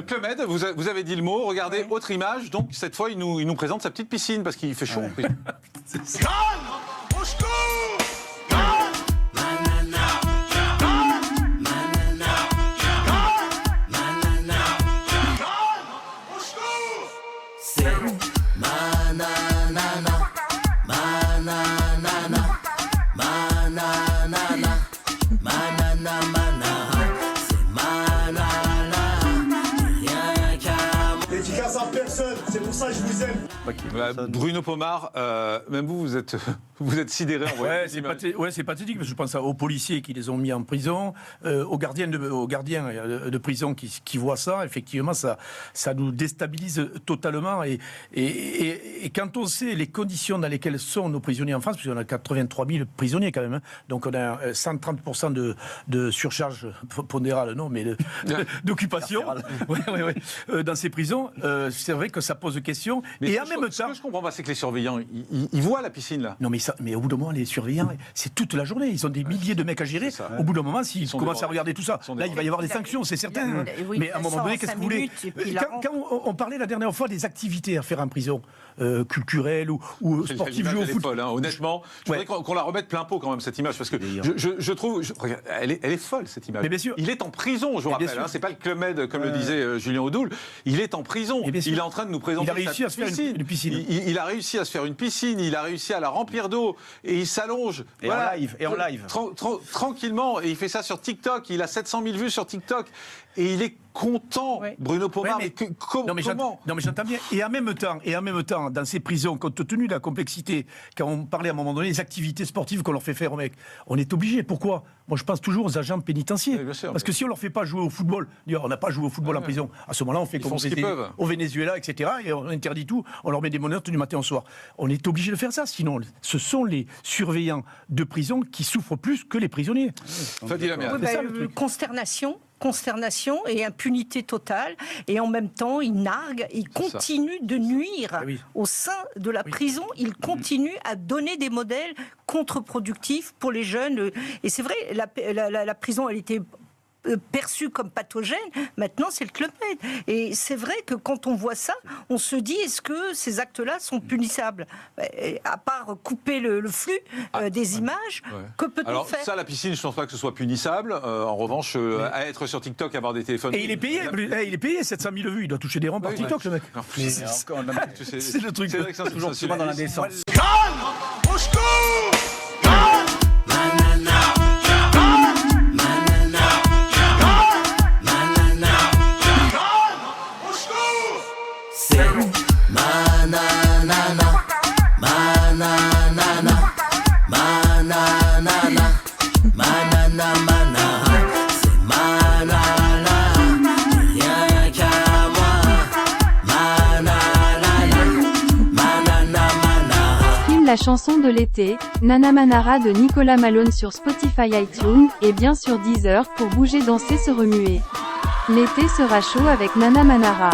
Club Med, vous avez dit le mot, regardez, autre image, donc cette fois il nous présente sa petite piscine parce qu'il fait chaud. Ouais. Dédicace à personne, c'est pour ça que je vous aime. Bruno Pomar, même vous êtes sidéré en voyant cette image. C'est pathétique, parce que je pense aux policiers qui les ont mis en prison, aux gardiens de prison qui voient ça. Effectivement, ça nous déstabilise totalement. Et quand on sait les conditions dans lesquelles sont nos prisonniers en France, puisqu'on a 83 000 prisonniers quand même, hein, donc on a 130% de surcharge pondérale, non, mais d'occupation dans ces prisons, c'est vrai que ça pose question. Mais et en même temps, ce que je comprends pas, c'est que les surveillants, ils voient la piscine là. Non, mais au bout d'un moment, les surveillants, c'est toute la journée. Ils ont des milliers de mecs à gérer. Au bout d'un moment, s'ils commencent à regarder tout ça, là, il va y avoir des sanctions, c'est certain. Mais à un moment donné, qu'est-ce que vous voulez? Quand on parlait la dernière fois des activités à faire en prison, culturelles ou sportives, jouer au foot. Folle, hein. Honnêtement, je voudrais qu'on la remette plein pot quand même, cette image, parce que je trouve... Regarde, elle est folle, cette image. Mais bien sûr. Il est en prison, je vous rappelle. Hein, c'est pas le Club Med, comme le disait Julien Audoul. Il est en prison. Il est en train de nous présenter sa piscine. Il a réussi à se faire une piscine. Il a réussi à se faire une piscine, il a réussi à la remplir d'eau, et il s'allonge. Et en live. Tranquillement, et il fait ça sur TikTok, il a 700 000 vues sur TikTok, et il est content, Bruno Pomar. Non, mais j'entends bien. Et en même temps, dans ces prisons, compte tenu de la complexité, quand on parlait à un moment donné des activités sportives qu'on leur fait faire aux mecs, on est obligé. Pourquoi? Moi, je pense toujours aux agents pénitentiaires. Parce que si on leur fait pas jouer au football, on n'a pas joué au football en prison, à ce moment-là, on fait comme on faisait au Venezuela, etc. Et on interdit tout, on leur met des menottes du matin au soir. On est obligé de faire ça, sinon ce sont les surveillants de prison qui souffrent plus que les prisonniers. Consternation et impunité totale, et en même temps il nargue, il continue de nuire au sein de la prison, il continue à donner des modèles contre-productifs pour les jeunes. Et c'est vrai, la prison, elle était perçu comme pathogène, maintenant c'est le Club Med. Et c'est vrai que quand on voit ça, on se dit, est-ce que ces actes-là sont punissables? À part couper le flux des images, que peut-on faire? Alors ça, la piscine, je ne pense pas que ce soit punissable. En revanche, à être sur TikTok, avoir des téléphones... Et il est payé 700 000 vues, il doit toucher des ronds par TikTok, ce mec. C'est le truc. C'est vrai que c'est toujours dans la décence. La chanson de l'été, Nana Manara de Nicolas Malone sur Spotify, iTunes, et bien sûr Deezer pour bouger, danser, se remuer. L'été sera chaud avec Nana Manara.